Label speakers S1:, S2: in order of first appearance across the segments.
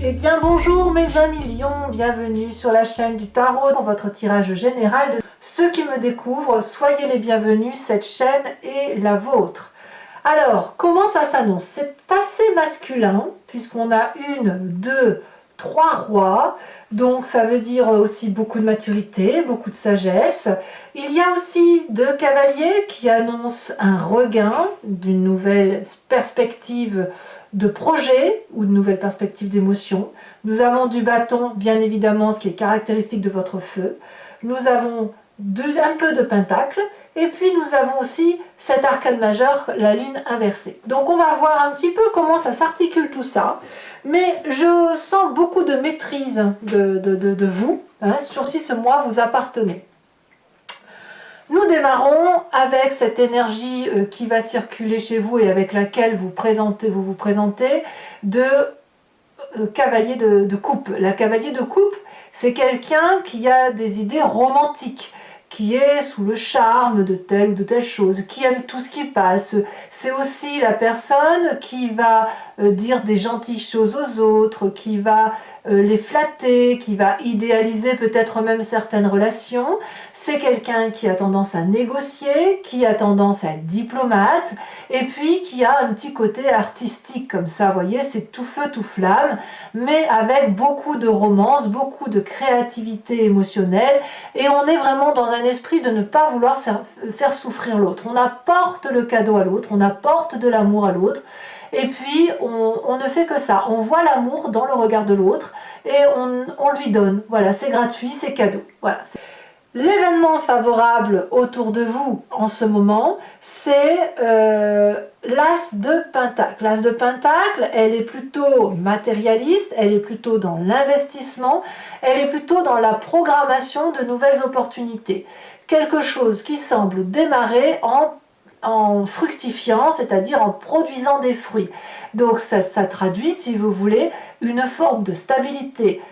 S1: Eh bien bonjour mes amis lions, bienvenue sur la chaîne du tarot dans votre tirage général. Ceux qui me découvrent, soyez les bienvenus, cette chaîne est la vôtre. Alors, comment ça s'annonce? C'est assez masculin, puisqu'on a une, deux, trois rois, donc ça veut dire aussi beaucoup de maturité, beaucoup de sagesse. Il y a aussi deux cavaliers qui annoncent un regain d'une nouvelle perspective de projet ou de nouvelles perspectives d'émotion. Nous avons du bâton, bien évidemment, ce qui est caractéristique de votre feu. Nous avons un peu de pentacle, et puis nous avons aussi cet arcane majeur, la lune inversée. Donc on va voir un petit peu comment ça s'articule tout ça, mais je sens beaucoup de maîtrise de vous, hein, surtout si ce mois vous appartenez. Nous démarrons avec cette énergie qui va circuler chez vous et avec laquelle vous vous présentez de cavalier de coupe. La cavalier de coupe, c'est quelqu'un qui a des idées romantiques, qui est sous le charme de telle ou de telle chose, qui aime tout ce qui passe. C'est aussi la personne qui va dire des gentilles choses aux autres, qui va les flatter, qui va idéaliser peut-être même certaines relations. C'est quelqu'un qui a tendance à négocier, qui a tendance à être diplomate, et puis qui a un petit côté artistique comme ça, vous voyez, c'est tout feu, tout flamme, mais avec beaucoup de romance, beaucoup de créativité émotionnelle, et on est vraiment dans un esprit de ne pas vouloir faire souffrir l'autre. On apporte le cadeau à l'autre, on apporte de l'amour à l'autre, et puis on ne fait que ça, on voit l'amour dans le regard de l'autre, et on lui donne, voilà, c'est gratuit, c'est cadeau, voilà. L'événement favorable autour de vous en ce moment, c'est l'As de Pentacle. L'As de Pentacle, elle est plutôt matérialiste, elle est plutôt dans l'investissement, elle est plutôt dans la programmation de nouvelles opportunités. Quelque chose qui semble démarrer en fructifiant, c'est-à-dire en produisant des fruits. Donc ça traduit, si vous voulez, une forme de stabilité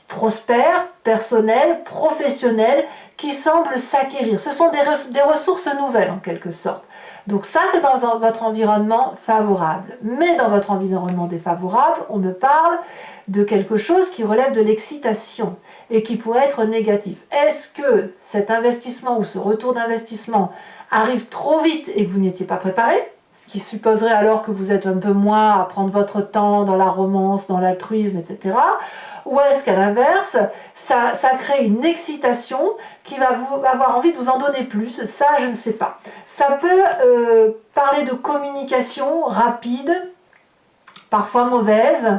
S1: prospère, personnel, professionnel, qui semble s'acquérir. Ce sont des ressources nouvelles en quelque sorte. Donc ça, c'est dans votre environnement favorable. Mais dans votre environnement défavorable, on me parle de quelque chose qui relève de l'excitation et qui pourrait être négatif. Est-ce que cet investissement ou ce retour d'investissement arrive trop vite et que vous n'étiez pas préparé? Ce qui supposerait alors que vous êtes un peu moins à prendre votre temps dans la romance, dans l'altruisme, etc. Ou est-ce qu'à l'inverse, ça crée une excitation qui va vous avoir envie de vous en donner plus? Ça, je ne sais pas. Ça peut parler de communication rapide, parfois mauvaise,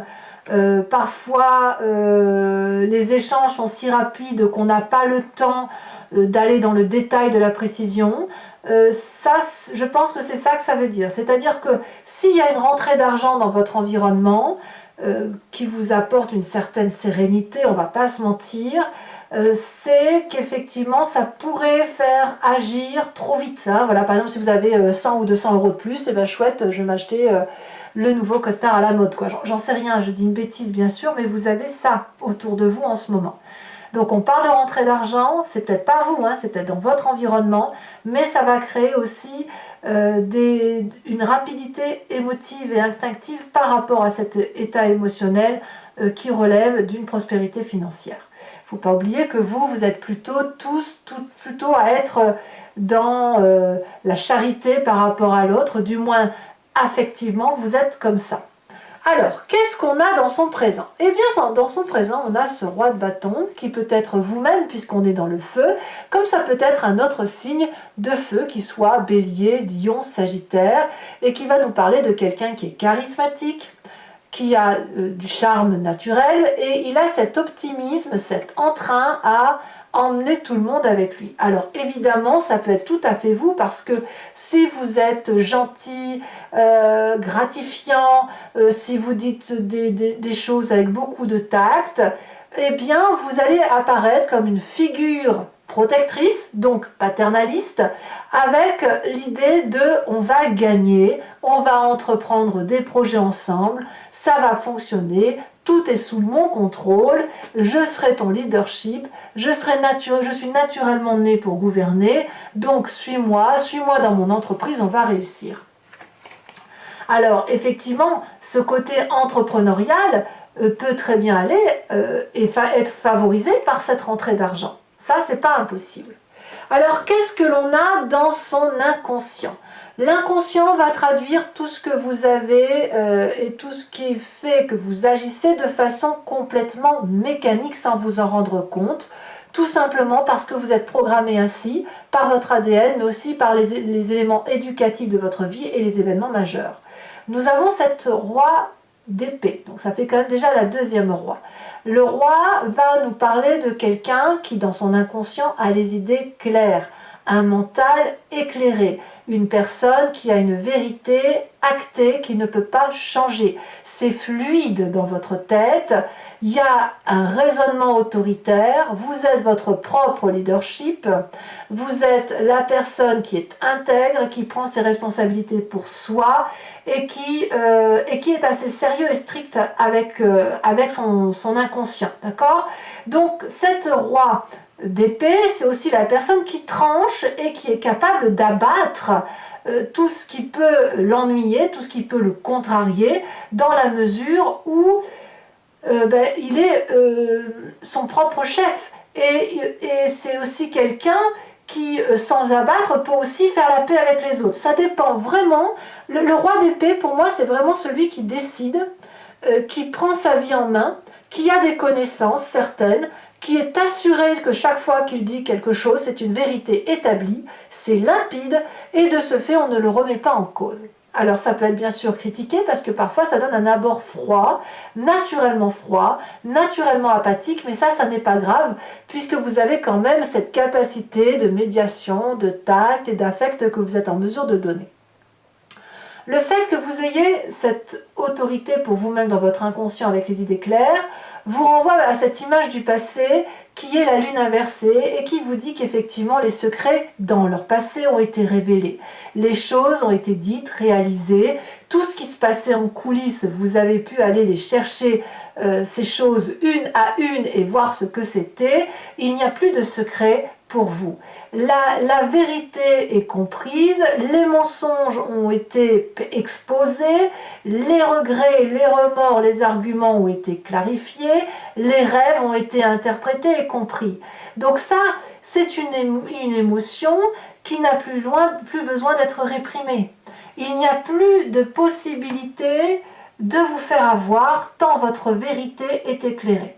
S1: parfois les échanges sont si rapides qu'on n'a pas le temps d'aller dans le détail de la précision. Ça, je pense que c'est ça que ça veut dire. C'est-à-dire que s'il y a une rentrée d'argent dans votre environnement qui vous apporte une certaine sérénité, on ne va pas se mentir, c'est qu'effectivement ça pourrait faire agir trop vite. Hein. Voilà, par exemple, si vous avez 100 ou 200 euros de plus, et ben chouette, je vais m'acheter le nouveau costard à la mode. J'en sais rien, je dis une bêtise bien sûr, mais vous avez ça autour de vous en ce moment. Donc on parle de rentrée d'argent, c'est peut-être pas vous, hein, c'est peut-être dans votre environnement, mais ça va créer aussi une rapidité émotive et instinctive par rapport à cet état émotionnel qui relève d'une prospérité financière. Il ne faut pas oublier que vous êtes plutôt plutôt à être dans la charité par rapport à l'autre, du moins affectivement, vous êtes comme ça. Alors, qu'est-ce qu'on a dans son présent? Eh bien, dans son présent, on a ce roi de bâton qui peut être vous-même puisqu'on est dans le feu, comme ça peut être un autre signe de feu qui soit bélier, lion, sagittaire, et qui va nous parler de quelqu'un qui est charismatique, qui a du charme naturel, et il a cet optimisme, cet entrain à emmener tout le monde avec lui. Alors évidemment, ça peut être tout à fait vous, parce que si vous êtes gentil, gratifiant, si vous dites des choses avec beaucoup de tact, eh bien vous allez apparaître comme une figure protectrice, donc paternaliste, avec l'idée de on va gagner, on va entreprendre des projets ensemble, ça va fonctionner, tout est sous mon contrôle, je serai ton leadership, je suis naturellement né pour gouverner, donc suis-moi dans mon entreprise, on va réussir. Alors effectivement, ce côté entrepreneurial peut très bien aller et être favorisé par cette rentrée d'argent. Ça, c'est pas impossible. Alors, qu'est-ce que l'on a dans son inconscient? L'inconscient va traduire tout ce que vous avez et tout ce qui fait que vous agissez de façon complètement mécanique sans vous en rendre compte, tout simplement parce que vous êtes programmé ainsi par votre ADN, mais aussi par les éléments éducatifs de votre vie et les événements majeurs. Nous avons cette roi d'épée, donc ça fait quand même déjà la deuxième roi. Le roi va nous parler de quelqu'un qui, dans son inconscient, a les idées claires, un mental éclairé, une personne qui a une vérité actée qui ne peut pas changer. C'est fluide dans votre tête, il y a un raisonnement autoritaire, vous êtes votre propre leadership, vous êtes la personne qui est intègre, qui prend ses responsabilités pour soi et qui est assez sérieux et strict avec son inconscient. D'accord? Donc, cette roi d'épée, c'est aussi la personne qui tranche et qui est capable d'abattre tout ce qui peut l'ennuyer, tout ce qui peut le contrarier, dans la mesure où il est son propre chef. Et c'est aussi quelqu'un qui, sans abattre, peut aussi faire la paix avec les autres. Ça dépend vraiment. Le roi d'épée, pour moi, c'est vraiment celui qui décide, qui prend sa vie en main, qui a des connaissances certaines, qui est assuré que chaque fois qu'il dit quelque chose, c'est une vérité établie, c'est limpide, et de ce fait, on ne le remet pas en cause. Alors ça peut être bien sûr critiqué parce que parfois ça donne un abord froid, naturellement apathique, mais ça n'est pas grave puisque vous avez quand même cette capacité de médiation, de tact et d'affect que vous êtes en mesure de donner. Le fait que vous ayez cette autorité pour vous-même dans votre inconscient avec les idées claires vous renvoie à cette image du passé qui est la lune inversée et qui vous dit qu'effectivement les secrets dans leur passé ont été révélés. Les choses ont été dites, réalisées, tout ce qui se passait en coulisses, vous avez pu aller les chercher ces choses une à une et voir ce que c'était. Il n'y a plus de secret pour vous. La vérité est comprise, les mensonges ont été exposés, les regrets, les remords, les arguments ont été clarifiés, les rêves ont été interprétés et compris. Donc ça, c'est une émotion qui n'a plus besoin d'être réprimée. Il n'y a plus de possibilité de vous faire avoir tant votre vérité est éclairée.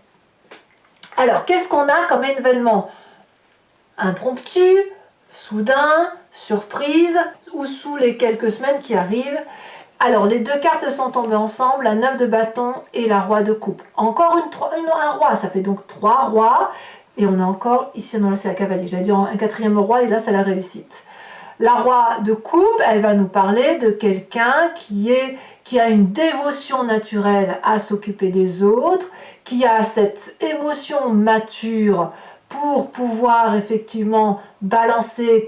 S1: Alors, qu'est-ce qu'on a comme événement impromptu, soudain, surprise, ou sous les quelques semaines qui arrivent? Alors, les deux cartes sont tombées ensemble, la 9 de bâton et la roi de coupe. Encore un roi, ça fait donc 3 rois. Et on a encore, ici, non, là c'est la cavalier. J'allais dire un quatrième roi, et là c'est la réussite. La roi de coupe, elle va nous parler de quelqu'un qui a une dévotion naturelle à s'occuper des autres, qui a cette émotion mature pour pouvoir effectivement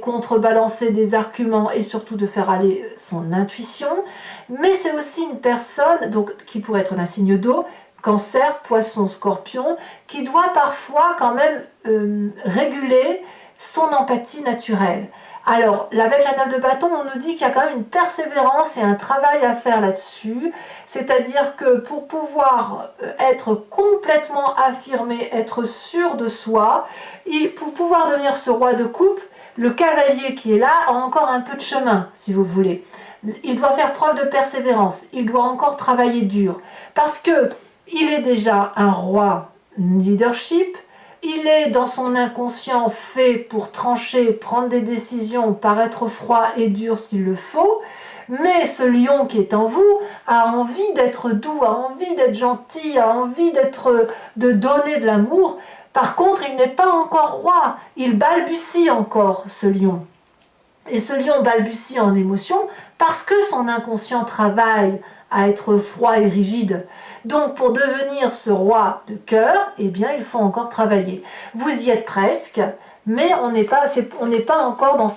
S1: contrebalancer des arguments et surtout de faire aller son intuition. Mais c'est aussi une personne donc, qui pourrait être d'un signe d'eau, Cancer, Poisson, Scorpion, qui doit parfois quand même réguler son empathie naturelle. Alors, avec la 9 de bâton, on nous dit qu'il y a quand même une persévérance et un travail à faire là-dessus. C'est-à-dire que pour pouvoir être complètement affirmé, être sûr de soi, et pour pouvoir devenir ce roi de coupe, le cavalier qui est là a encore un peu de chemin, si vous voulez. Il doit faire preuve de persévérance, il doit encore travailler dur. Parce que il est déjà un roi leadership, il est dans son inconscient fait pour trancher, prendre des décisions, paraître froid et dur s'il le faut, mais ce lion qui est en vous a envie d'être doux, a envie d'être gentil, a envie de donner de l'amour. Par contre, il n'est pas encore roi, il balbutie encore, ce lion. Et ce lion balbutie en émotion parce que son inconscient travaille à être froid et rigide. Donc pour devenir ce roi de cœur, eh bien il faut encore travailler. Vous y êtes presque, mais on n'est pas encore dans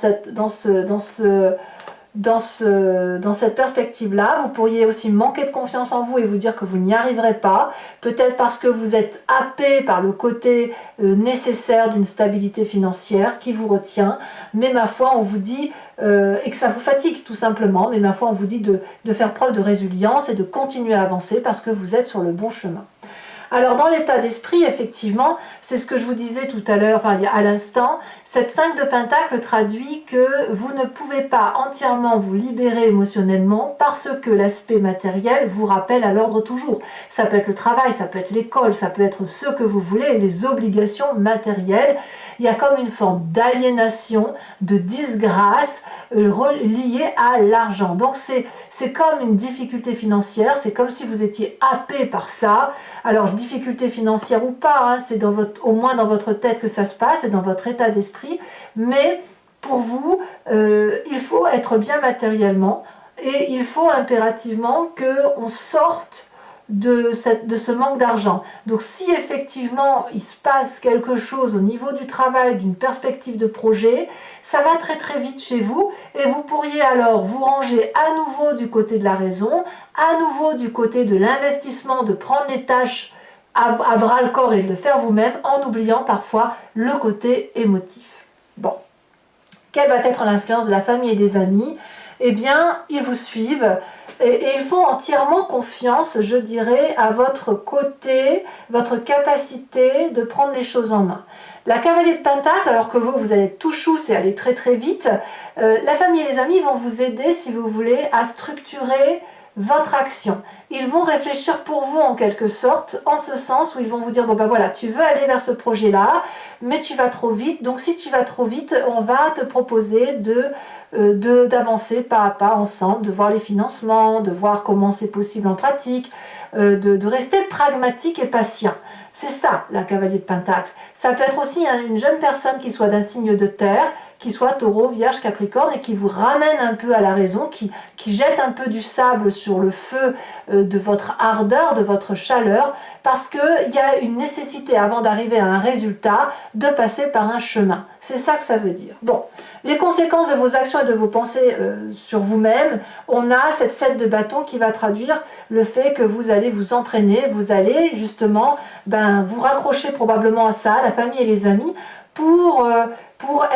S1: dans cette perspective-là. Vous pourriez aussi manquer de confiance en vous et vous dire que vous n'y arriverez pas, peut-être parce que vous êtes happé par le côté nécessaire d'une stabilité financière qui vous retient, mais ma foi, on vous dit, et que ça vous fatigue tout simplement, mais ma foi, on vous dit de faire preuve de résilience et de continuer à avancer parce que vous êtes sur le bon chemin. Alors dans l'état d'esprit, effectivement, c'est ce que je vous disais tout à l'heure, enfin à l'instant, cette 5 de Pentacle traduit que vous ne pouvez pas entièrement vous libérer émotionnellement parce que l'aspect matériel vous rappelle à l'ordre toujours. Ça peut être le travail, ça peut être l'école, ça peut être ce que vous voulez, les obligations matérielles. Il y a comme une forme d'aliénation, de disgrâce liée à l'argent. Donc c'est comme une difficulté financière, c'est comme si vous étiez happé par ça. Alors difficulté financière ou pas, hein, c'est au moins dans votre tête que ça se passe, c'est dans votre état d'esprit, mais pour vous, il faut être bien matériellement et il faut impérativement qu'on sorte de ce manque d'argent. Donc si effectivement il se passe quelque chose au niveau du travail, d'une perspective de projet, ça va très très vite chez vous et vous pourriez alors vous ranger à nouveau du côté de la raison, à nouveau du côté de l'investissement, de prendre les tâches à bras le corps et de le faire vous-même en oubliant parfois le côté émotif. Bon, quelle va être l'influence de la famille et des amis? Eh bien, ils vous suivent et ils font entièrement confiance, je dirais, à votre côté, votre capacité de prendre les choses en main. La cavalier de Pentacle, alors que vous allez être tout chousse et aller très très vite, la famille et les amis vont vous aider, si vous voulez, à structurer votre action. Ils vont réfléchir pour vous en quelque sorte, en ce sens où ils vont vous dire, bon ben voilà, tu veux aller vers ce projet-là, mais tu vas trop vite, donc si tu vas trop vite, on va te proposer d'avancer pas à pas ensemble, de voir les financements, de voir comment c'est possible en pratique, de rester pragmatique et patient. C'est ça, la cavalier de Pentacle. Ça peut être aussi une jeune personne qui soit d'un signe de terre, qui soit Taureau, Vierge, Capricorne, et qui vous ramène un peu à la raison, qui jette un peu du sable sur le feu de votre ardeur, de votre chaleur, parce qu'il y a une nécessité, avant d'arriver à un résultat, de passer par un chemin. C'est ça que ça veut dire. Bon, les conséquences de vos actions et de vos pensées sur vous-même, on a cette 7 de bâton qui va traduire le fait que vous allez vous entraîner, vous allez justement vous raccrocher probablement à ça, la famille et les amis, pour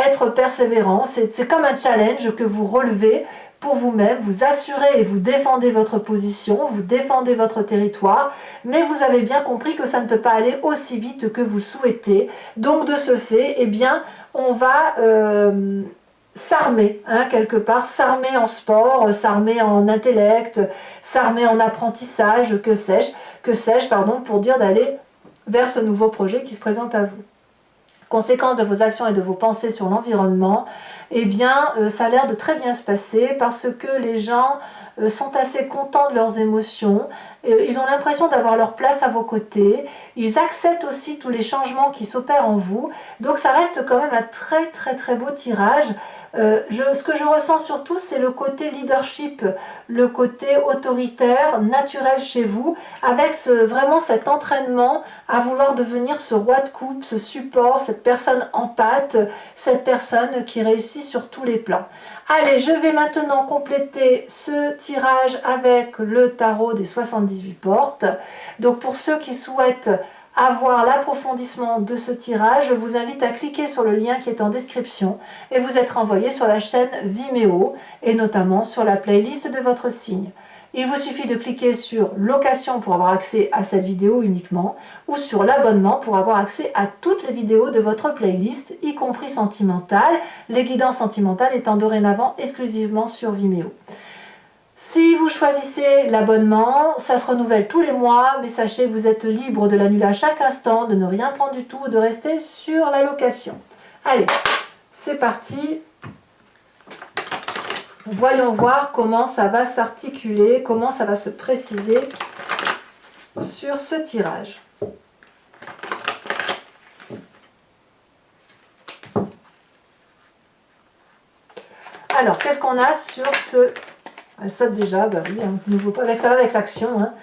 S1: être persévérant. C'est comme un challenge que vous relevez pour vous-même, vous assurez et vous défendez votre position, vous défendez votre territoire, mais vous avez bien compris que ça ne peut pas aller aussi vite que vous le souhaitez. Donc de ce fait, eh bien, on va s'armer, hein, quelque part, s'armer en sport, s'armer en intellect, s'armer en apprentissage, que sais-je, pour dire d'aller vers ce nouveau projet qui se présente à vous. Conséquence de vos actions et de vos pensées sur l'environnement, eh bien, ça a l'air de très bien se passer parce que les gens sont assez contents de leurs émotions, ils ont l'impression d'avoir leur place à vos côtés, ils acceptent aussi tous les changements qui s'opèrent en vous, donc ça reste quand même un très très très beau tirage. Ce que je ressens surtout, c'est le côté leadership, le côté autoritaire, naturel chez vous, avec vraiment cet entraînement à vouloir devenir ce roi de coupe, ce support, cette personne empathe, cette personne qui réussit sur tous les plans. Allez, je vais maintenant compléter ce tirage avec le tarot des 78 portes. Donc pour ceux qui souhaitent avoir l'approfondissement de ce tirage, je vous invite à cliquer sur le lien qui est en description et vous être envoyé sur la chaîne Vimeo et notamment sur la playlist de votre signe. Il vous suffit de cliquer sur location pour avoir accès à cette vidéo uniquement ou sur l'abonnement pour avoir accès à toutes les vidéos de votre playlist, y compris sentimentales, les guidances sentimentales étant dorénavant exclusivement sur Vimeo. Si vous choisissez l'abonnement, ça se renouvelle tous les mois, mais sachez que vous êtes libre de l'annuler à chaque instant, de ne rien prendre du tout, de rester sur la location. Allez, c'est parti. Voyons voir comment ça va s'articuler, comment ça va se préciser sur ce tirage. Alors, qu'est-ce qu'on a sur ce... Elle saute déjà, bah oui, nouveau, ça va avec l'action. Hein.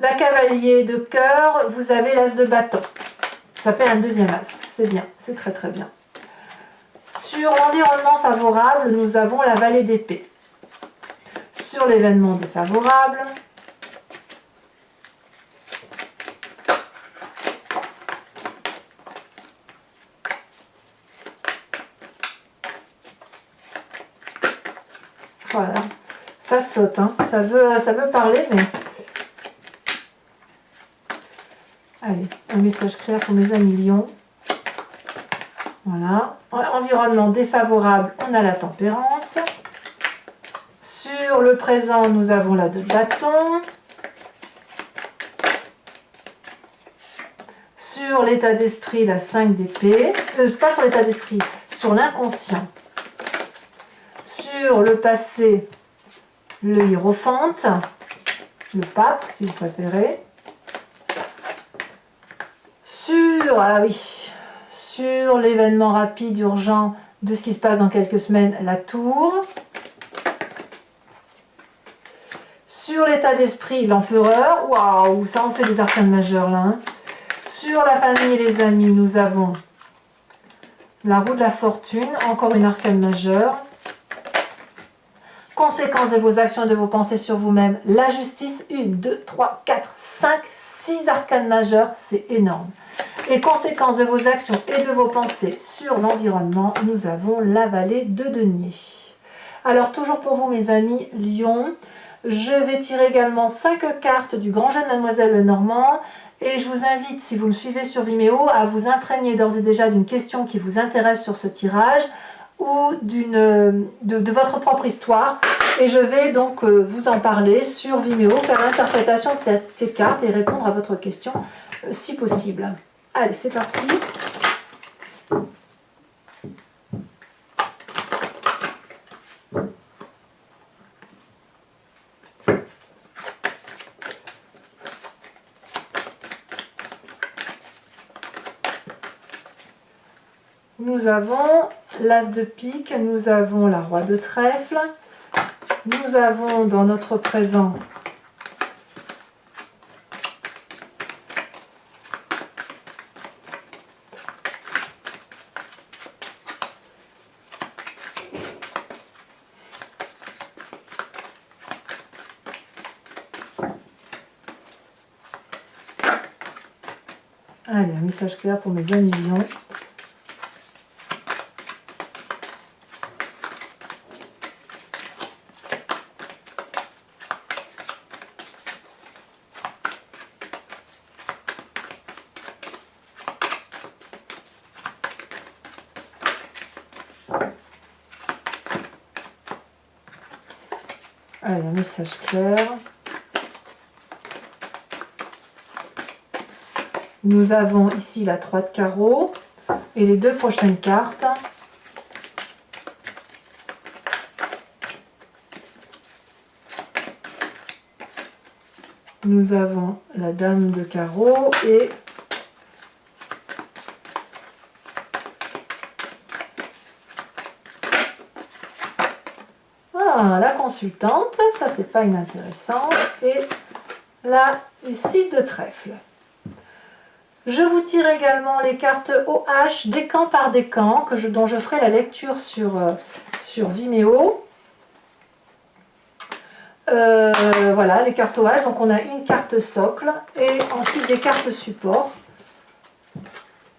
S1: La cavalier de cœur, vous avez l'as de bâton. Ça fait un deuxième as, c'est bien, c'est très très bien. Sur l'environnement favorable, nous avons la vallée d'épée. sur l'événement défavorable, voilà, ça saute, hein. Ça veut parler, mais... Allez, un message clair pour mes amis lions. Voilà. Environnement défavorable, on a la tempérance. Sur le présent, nous avons la 2 de bâton. Sur l'état d'esprit, la 5 d'épée. Pas sur l'état d'esprit, sur l'inconscient. Sur le passé, le hiérophante, le pape si vous préférez. Sur l'événement rapide, urgent de ce qui se passe dans quelques semaines, la tour. Sur l'état d'esprit, l'empereur. Waouh, ça en fait des arcanes majeurs là. Hein. Sur la famille et les amis, nous avons la roue de la fortune, encore une arcane majeure. Conséquences de vos actions et de vos pensées sur vous-même, la justice, 1, 2, 3, 4, 5, 6 arcanes majeures, c'est énorme. Et conséquences de vos actions et de vos pensées sur l'environnement, nous avons la vallée de denier. Alors toujours pour vous mes amis Lion, je vais tirer également 5 cartes du grand jeu de Mademoiselle Lenormand. Et je vous invite, si vous me suivez sur Vimeo, à vous imprégner d'ores et déjà d'une question qui vous intéresse sur ce tirage ou de votre propre histoire. Et je vais donc vous en parler sur Vimeo, faire l'interprétation de ces cartes et répondre à votre question si possible. Allez, c'est parti. Nous avons l'as de pique, nous avons la roi de trèfle, nous avons dans notre présent allez, un message clair pour mes amis lions. Allez, un message clair. Nous avons ici la 3 de carreau et les 2 prochaines cartes. Nous avons la dame de carreau et la consultante, ça c'est pas inintéressant, et la 6 de trèfle. Je vous tire également les cartes OH, décan par décan, dont je ferai la lecture sur Vimeo. Voilà, les cartes OH, donc on a une carte socle, et ensuite des cartes support,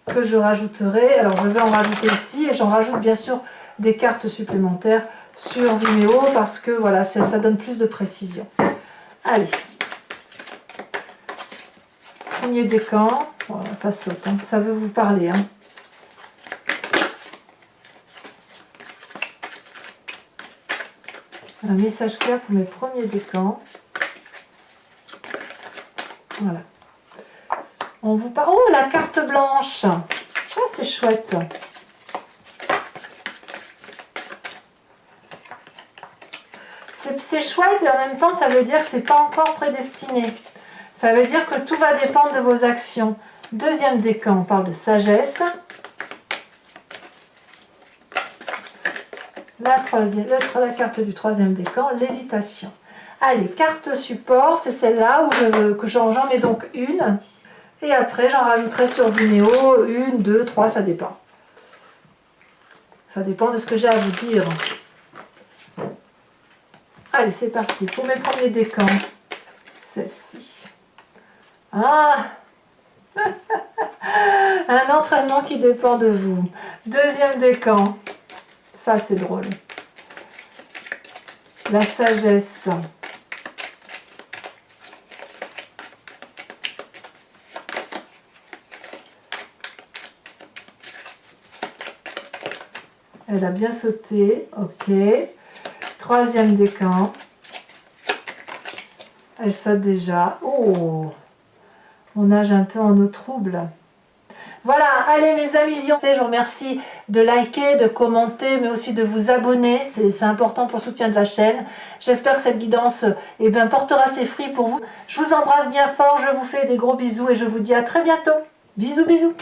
S1: que je rajouterai, alors je vais en rajouter ici, et j'en rajoute bien sûr des cartes supplémentaires sur Vimeo parce que voilà, ça donne plus de précision. Allez, premier décan, voilà, ça saute, hein, ça veut vous parler. Hein. Un message clair pour mes premiers décans. Voilà. On vous parle. Oh, la carte blanche. Ça, c'est chouette. C'est chouette et en même temps ça veut dire que c'est pas encore prédestiné. Ça veut dire que tout va dépendre de vos actions. Deuxième décan, on parle de sagesse. La carte du troisième décan, l'hésitation. Allez, carte support, c'est celle-là que j'en mets donc une. Et après j'en rajouterai sur Vimeo 1, 2, 3, ça dépend. Ça dépend de ce que j'ai à vous dire. Allez, c'est parti pour mes premiers décans. Celle-ci. Ah, un entraînement qui dépend de vous. Deuxième décan. Ça, c'est drôle. La sagesse. Elle a bien sauté. Ok. Troisième décan. Elle saute déjà. Oh, on nage un peu en eau trouble. Voilà, allez mes amis lions, je vous remercie de liker, de commenter, mais aussi de vous abonner, c'est important pour le soutien de la chaîne. J'espère que cette guidance portera ses fruits pour vous. Je vous embrasse bien fort, je vous fais des gros bisous et je vous dis à très bientôt. Bisous, bisous.